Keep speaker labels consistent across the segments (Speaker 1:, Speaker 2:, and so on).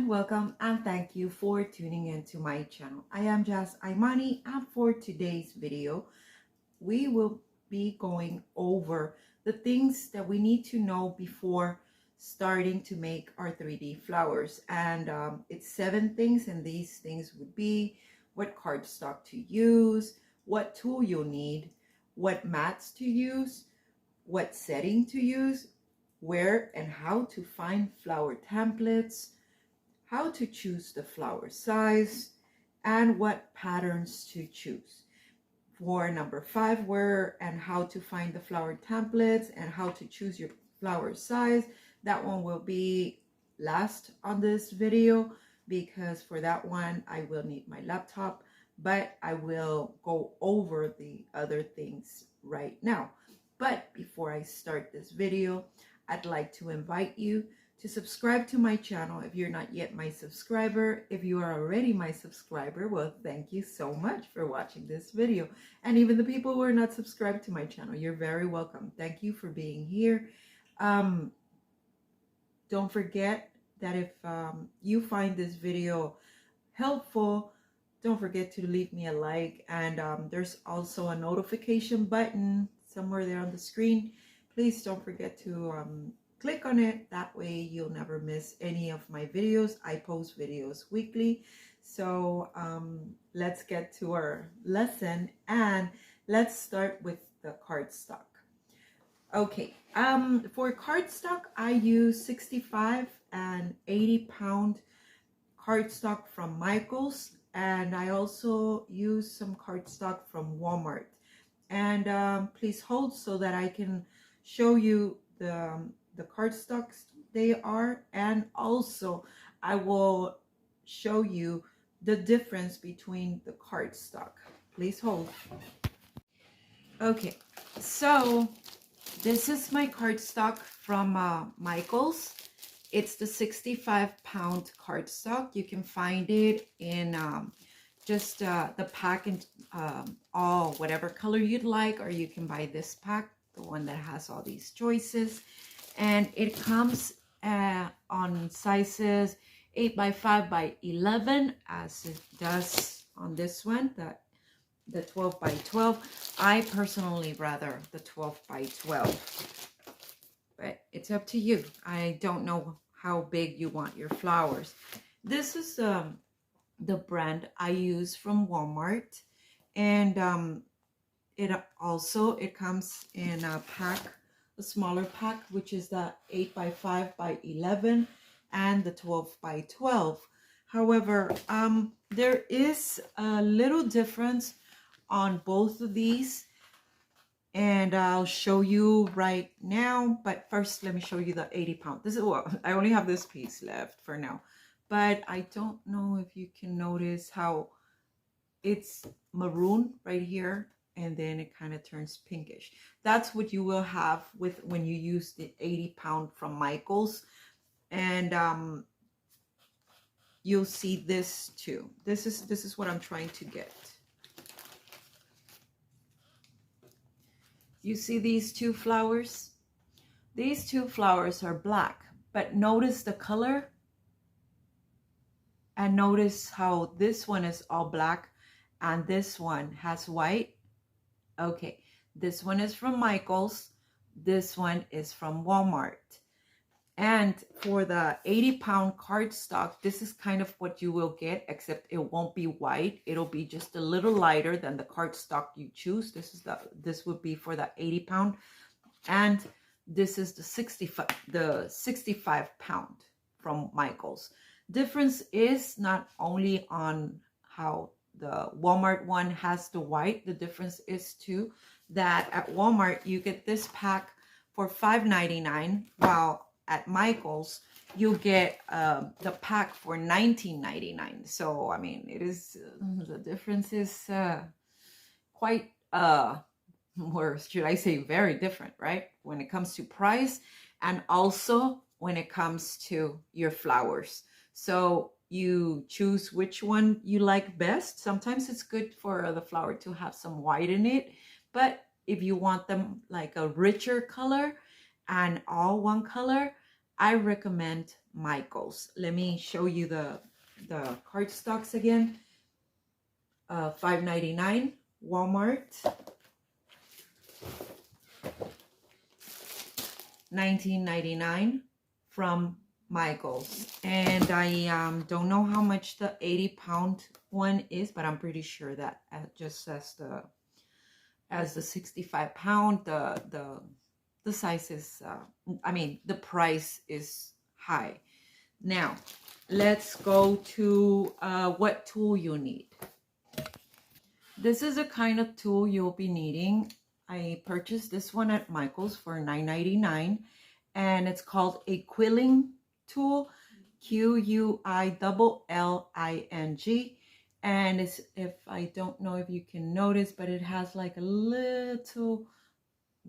Speaker 1: and welcome and thank you for tuning into my channel. I am Jazz Imani, and for today's video we will be going over the things that we need to know before starting to make our 3D flowers. And it's 7 things, and these things would be what cardstock to use, what tool you'll need, what mats to use, what setting to use, where and how to find flower templates, how to choose the flower size, and what patterns to choose. For number 5, where and how to find the flower templates and how to choose your flower size, that one will be last on this video, because for that one I will need my laptop, but I will go over the other things right now. But before I start this video, I'd like to invite you to subscribe to my channel if you're not yet my subscriber. If you are already my subscriber, well, thank you so much for watching this video. And even the people who are not subscribed to my channel, you're very welcome. Thank you for being here. Don't forget that if you find this video helpful, don't forget to leave me a like, and there's also a notification button somewhere there on the screen. Please don't forget to click on it. That way you'll never miss any of my videos. I post videos weekly. So let's get to our lesson, and let's start with the cardstock. Okay, for cardstock I use 65 and 80 pound cardstock from Michaels, and I also use some cardstock from Walmart. And please hold so that I can show you the cardstocks they are, and also I will show you the difference between the cardstock. Please hold. Okay, so this is my cardstock from Michaels. It's the 65 pound cardstock. You can find it in just the pack in all whatever color you'd like, or you can buy this pack, the one that has all these choices. And it comes on sizes 8 by 5 by 11, as it does on this one, the 12 by 12. I personally rather the 12 by 12, but it's up to you. I don't know how big you want your flowers. This is the brand I use from Walmart, and it comes in a pack, a smaller pack, which is the 8 by 5 by 11 and the 12 by 12. However, there is a little difference on both of these, and I'll show you right now. But first, let me show you the 80 pound. This is what I only have this piece left for now, but I don't know if you can notice how it's maroon right here, and then it kind of turns pinkish. That's what you will have with when you use the 80 pound from Michaels. And you'll see this too. This is what I'm trying to get. You see these two flowers? These two flowers are black, but notice the color, and notice how this one is all black and this one has white. Okay, this one is from Michaels, this one is from Walmart. And for the 80 pound cardstock, this is kind of what you will get, except it won't be white. It'll be just a little lighter than the cardstock you choose. This would be for the 80 pound, and this is the 65 pound from Michaels. Difference is not only on how the Walmart one has the white. The difference is too that at Walmart you get this pack for $5.99, while at Michaels you get the pack for $19.99. So I mean, it is the difference is quite or should I say very different, right, when it comes to price, and also when it comes to your flowers. So you choose which one you like best. Sometimes it's good for the flower to have some white in it, but if you want them like a richer color and all one color, I recommend Michaels. Let me show you the cardstocks again. $5.99 Walmart, $19.99 from Michaels. And I don't know how much the 80-pound one is, but I'm pretty sure that just as the 65-pound, the size is I mean, the price is high. Now let's go to what tool you need. This is a kind of tool you'll be needing. I purchased this one at Michael's for $9.99, and it's called a quilling tool, Quilling. And it's, if I don't know if you can notice, but it has like a little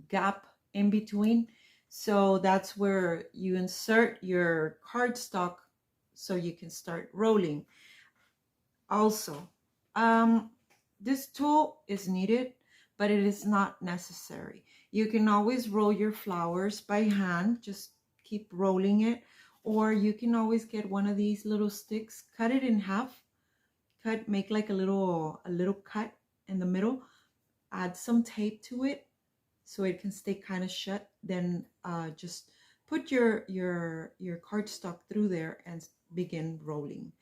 Speaker 1: gap in between. So that's where you insert your cardstock so you can start rolling. Also, this tool is needed, but it is not necessary. You can always roll your flowers by hand, just keep rolling it, or you can always get one of these little sticks, cut it in half, make like a little cut in the middle, add some tape to it so it can stay kind of shut. Then just put your cardstock through there and begin rolling.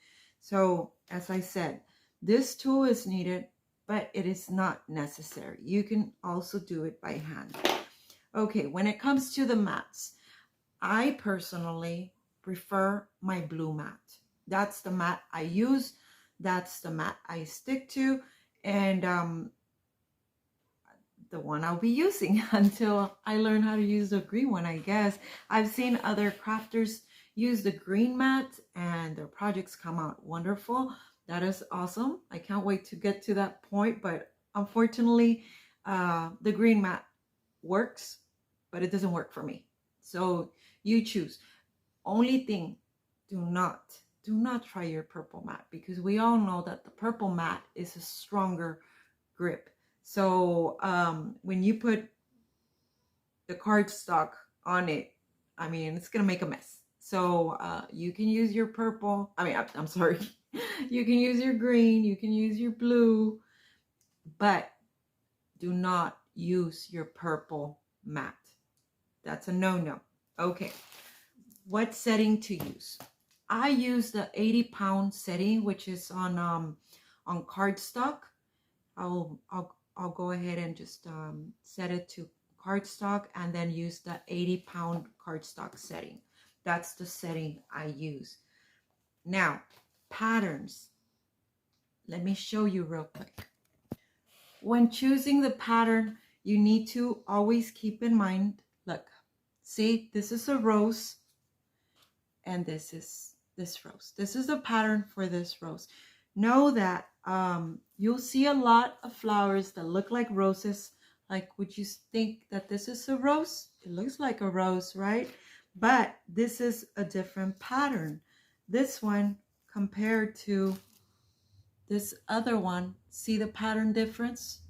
Speaker 1: So as I said, this tool is needed, but it is not necessary. You can also do it by hand. Okay, when it comes to the mats, I personally prefer my blue mat. That's the mat I use. That's the mat I stick to, and the one I'll be using until I learn how to use the green one, I guess. I've seen other crafters use the green mat and their projects come out wonderful. That is awesome. I can't wait to get to that point, but unfortunately, the green mat works, but it doesn't work for me. So you choose. Only thing, do not try your purple mat, because we all know that the purple mat is a stronger grip. So when you put the cardstock on it, I mean, it's gonna make a mess. So you can use your purple, I'm sorry, you can use your green, you can use your blue, but do not use your purple mat. That's a no-no. Okay, what setting to use? I use the 80-pound setting, which is on cardstock. I'll go ahead and just set it to cardstock and then use the 80-pound cardstock setting. That's the setting I use. Now, patterns. Let me show you real quick. When choosing the pattern, you need to always keep in mind, look, see, this is a rose and this is this rose. This is the pattern for this rose. Know that you'll see a lot of flowers that look like roses. Like, would you think that this is a rose? It looks like a rose, right? But this is a different pattern. This one compared to this other one, see the pattern difference?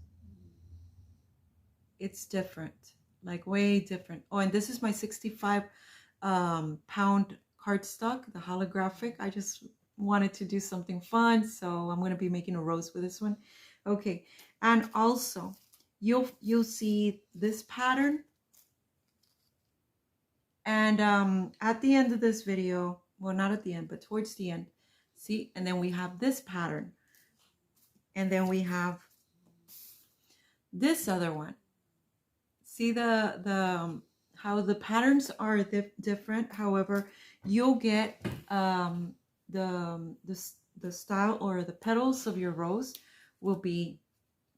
Speaker 1: It's different, like way different. Oh, and this is my 65 pound cardstock, the holographic. I just wanted to do something fun, so I'm going to be making a rose with this one. Okay, and also you'll see this pattern, and at the end of this video, well, not at the end, but towards the end, see, and then we have this pattern, and then we have this other one. See the how the patterns are different. However, you'll get the style or the petals of your rose will be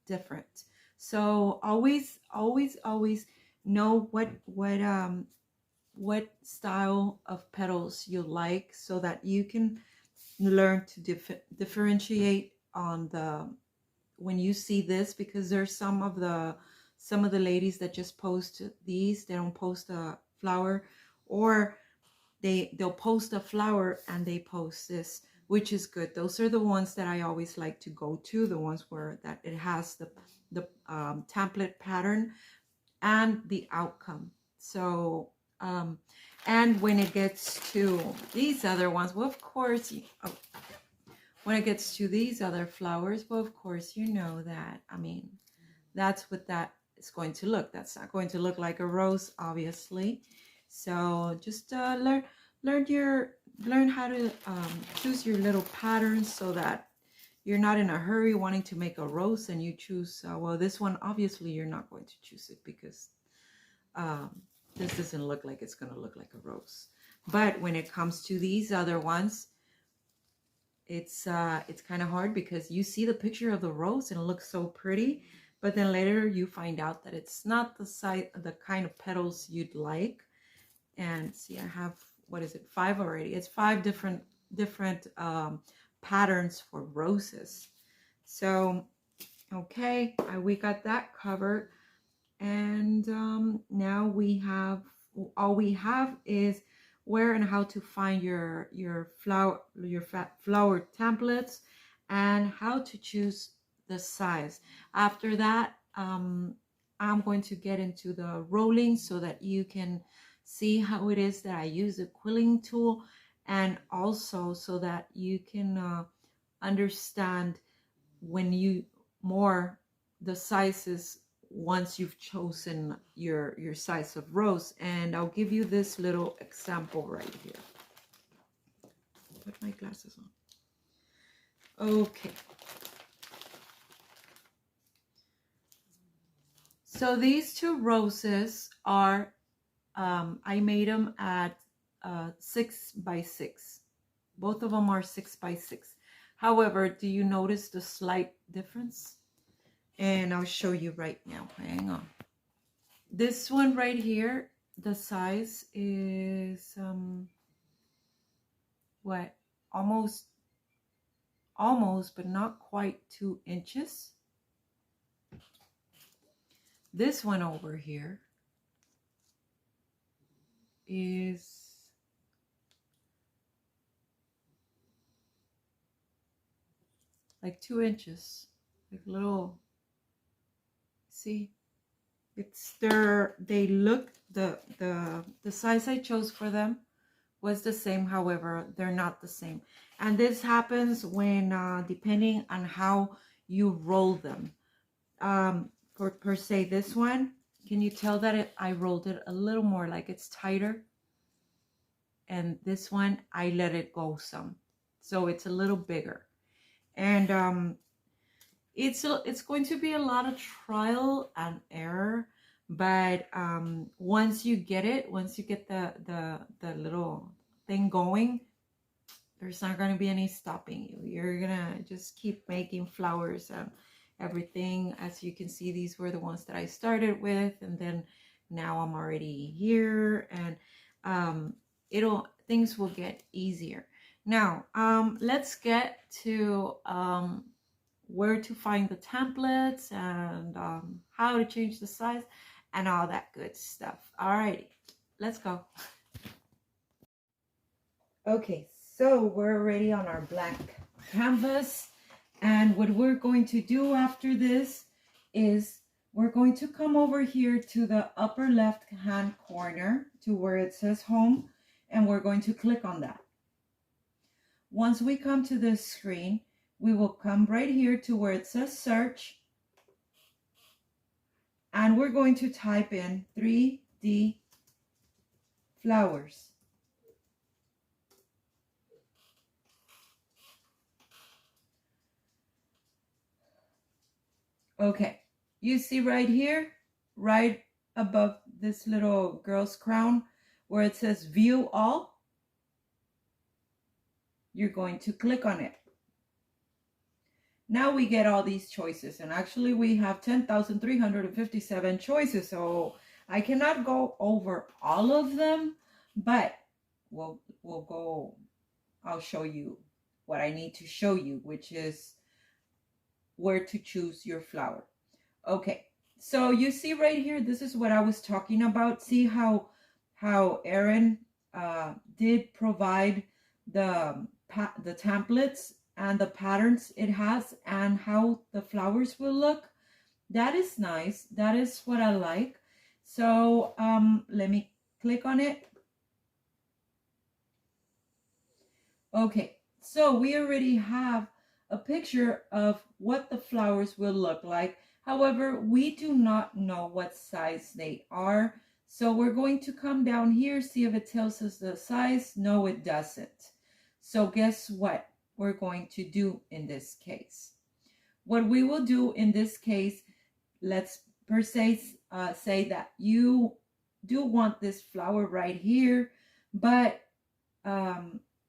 Speaker 1: different. So always know what style of petals you like, so that you can learn to differentiate on the when you see this, because there's some of the ladies that just post these. They don't post a flower, or they'll post a flower and they post this, which is good. Those are the ones that I always like to go to, the ones where that it has the template pattern and the outcome. So And when it gets to these other ones, well, of course, when it gets to these other flowers, well, of course, you know that, I mean, that's what that is going to look. That's not going to look like a rose, obviously. So just learn how to choose your little patterns so that you're not in a hurry wanting to make a rose and you choose, well, this one, obviously you're not going to choose it because this doesn't look like it's going to look like a rose. But when it comes to these other ones, it's kind of hard because you see the picture of the rose and it looks so pretty, but then later you find out that it's not the kind of petals you'd like. And see, I have, what is it, 5 already. It's 5 different patterns for roses. So okay, we got that covered. And now we have, all we have is where and how to find your flower templates and how to choose the size. After that, I'm going to get into the rolling so that you can see how it is that I use the quilling tool, and also so that you can understand when you the sizes once you've chosen your size of rose. And I'll give you this little example right here. Put my glasses on. Okay. So these 2 roses are, I made them at 6 by 6. Both of them are 6 by 6. However, do you notice the slight difference? And I'll show you right now. Hang on. This one right here, the size is what, almost, but not quite 2 inches. This one over here is like 2 inches, like little. See, it's they look, the size I chose for them was the same. However, they're not the same. And this happens when depending on how you roll them. For per se, this one, can you tell that I rolled it a little more, like it's tighter? And this one, I let it go some, so it's a little bigger. And it's going to be a lot of trial and error, but once you get the little thing going, there's not going to be any stopping you. You're gonna just keep making flowers and everything. As you can see, these were the ones that I started with, and then now I'm already here, and things will get easier. Now let's get to where to find the templates and how to change the size and all that good stuff. Alrighty, let's go. Okay, so we're already on our blank canvas, and what we're going to do after this is we're going to come over here to the upper left hand corner to where it says home, and we're going to click on that. Once we come to this screen, we will come right here to where it says search, and we're going to type in 3D flowers. Okay, you see right here, right above this little girl's crown where it says view all, you're going to click on it. Now we get all these choices, and actually we have 10,357 choices, so I cannot go over all of them, but we'll go, I'll show you what I need to show you, which is where to choose your flower. Okay, so you see right here, this is what I was talking about. See how Erin did provide the templates and the patterns it has and how the flowers will look. That is nice. That is what I like. So let me click on it. Okay, so we already have a picture of what the flowers will look like. However, we do not know what size they are. So we're going to come down here, see if it tells us the size. No, it doesn't. So guess what we're going to do in this case? What we will do in this case, let's per se say that you do want this flower right here, but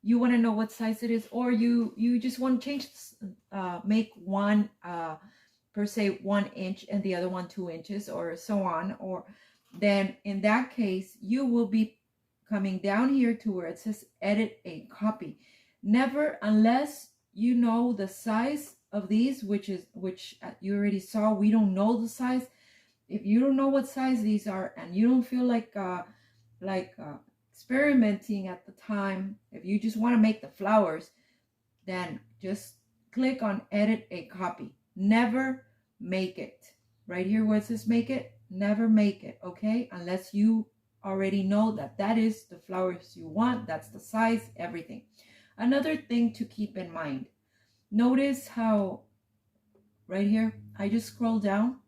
Speaker 1: you want to know what size it is, or you just want to change, make one per se 1 inch and the other one 2 inches, or so on, or then in that case you will be coming down here to where it says edit a copy. Never, unless you know the size of these, which you already saw, we don't know the size. If you don't know what size these are and you don't feel like experimenting at the time, if you just want to make the flowers, then just click on edit a copy. Never make it. Right here where it says make it, never make it, okay? Unless you already know that that is the flowers you want, that's the size, everything. Another thing to keep in mind, notice how right here, I just scroll down.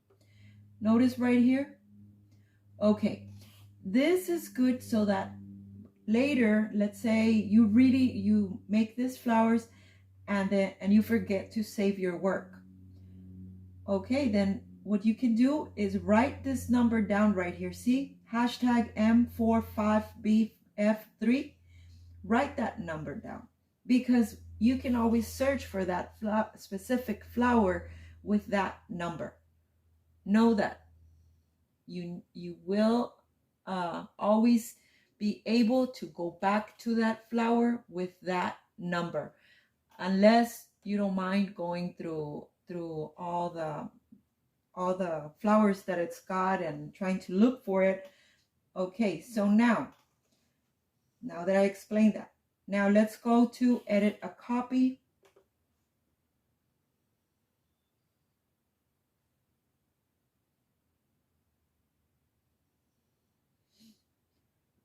Speaker 1: Notice right here. Okay, this is good so that later, let's say you make these flowers and you forget to save your work. Okay, then what you can do is write this number down right here. See, hashtag M45BF3. Write that number down, because you can always search for that specific flower with that number. Know that you will always be able to go back to that flower with that number, unless you don't mind going through all the flowers that it's got and trying to look for it. Okay, so now that I explained that, now let's go to edit a copy.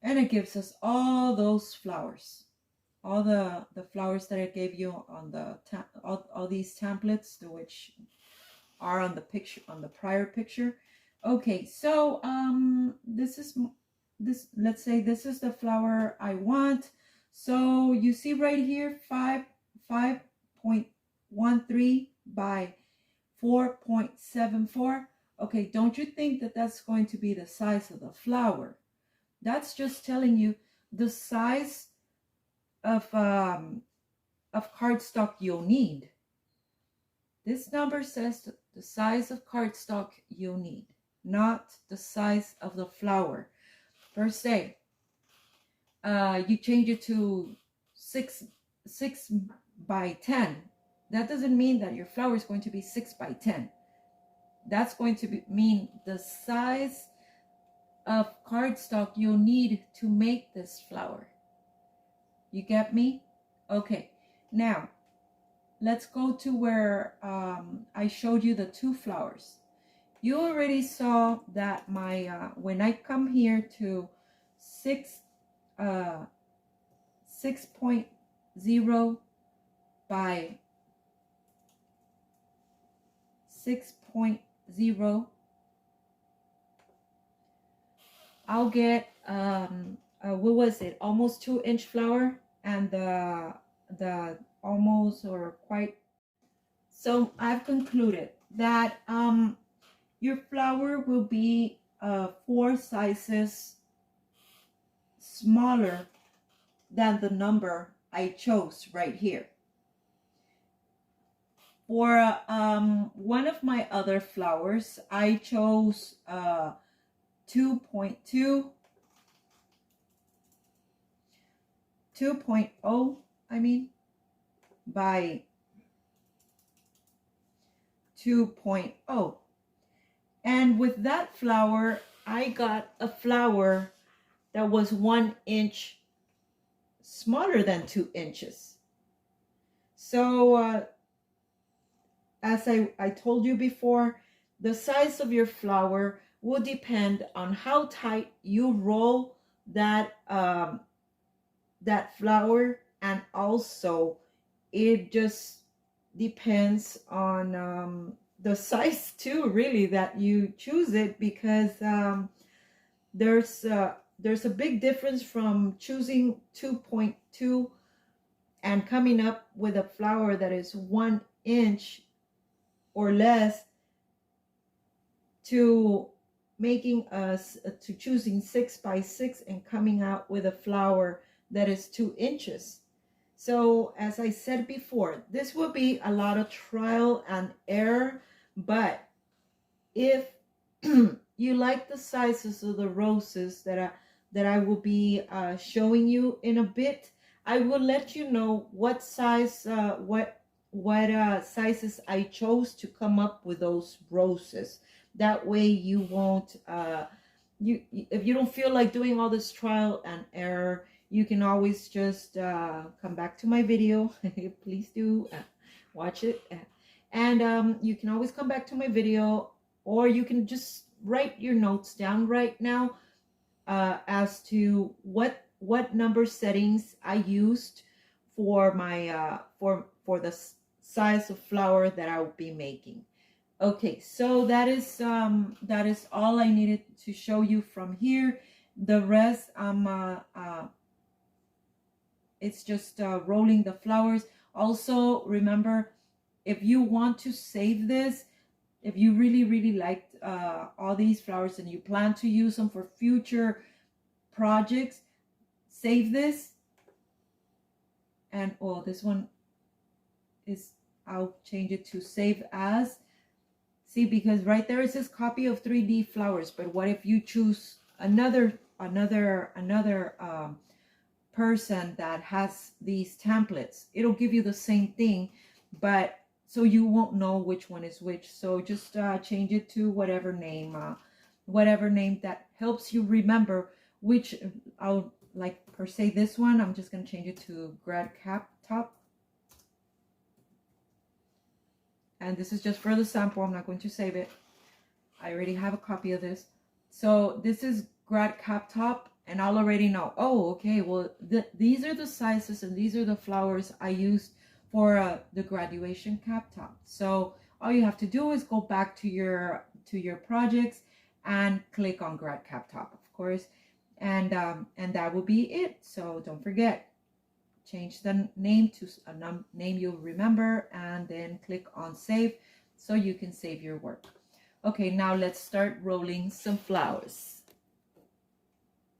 Speaker 1: And it gives us all those flowers, all the flowers that I gave you on the all these templates, which are on the picture, on the prior picture. Okay, so this, let's say this is the flower I want. So you see right here, 5.13 by 4.74. Okay, don't you think that that's going to be the size of the flower? That's just telling you the size of cardstock you'll need. This number says the size of cardstock you'll need, not the size of the flower per se. You change it to 6 by 10. That doesn't mean that your flower is going to be 6 by 10. That's going to mean the size of cardstock you'll need to make this flower. You get me? Okay, now let's go to where I showed you the 2 flowers. You already saw that my when I come here to 6.0 by 6.0, I'll get what was it, almost 2-inch flower, and the almost or quite. So I've concluded that your flower will be 4 sizes smaller than the number I chose right here. For one of my other flowers, I chose 2.0, I mean, by 2.0. And with that flower, I got a flower that was 1 inch smaller than 2 inches. So as I told you before, the size of your flower will depend on how tight you roll that that flower. And also it just depends on the size too, really, that you choose it, because there's a big difference from choosing 2.2 and coming up with a flower that is 1 inch or less, to making us to choosing 6 by 6 and coming out with a flower that is 2 inches. So as I said before, this will be a lot of trial and error, but if you like the sizes of the roses that I will be showing you in a bit, I will let you know what size what sizes I chose to come up with those roses. That way you won't if you don't feel like doing all this trial and error, you can always just come back to my video. Please do watch it. And you can always come back to my video, or you can just write your notes down right now as to what number settings I used for my for the size of flower that I will be making. Okay, so that is all I needed to show you from here. The rest, it's just rolling the flowers. Also, remember, if you want to save this, if you really liked all these flowers and you plan to use them for future projects, save this. And this one is, I'll change it to save as. See, because right there it says copy of 3D flowers, but what if you choose another person that has these templates? It'll give you the same thing, but so you won't know which one is which. So just change it to whatever name that helps you remember which. I'll, like, per se this one, I'm just going to change it to Grad Cap Top. And this is just for the sample. I'm not going to save it. I already have a copy of this. So this is Grad Cap Top, and I'll already know, oh, okay, well, these are the sizes and these are the flowers I used for the graduation cap top. So all you have to do is go back to your projects and click on Grad Cap Top, of course, and that will be it. So don't forget, change the name to a name you'll remember, and then click on save so you can save your work. Okay, now let's start rolling some flowers.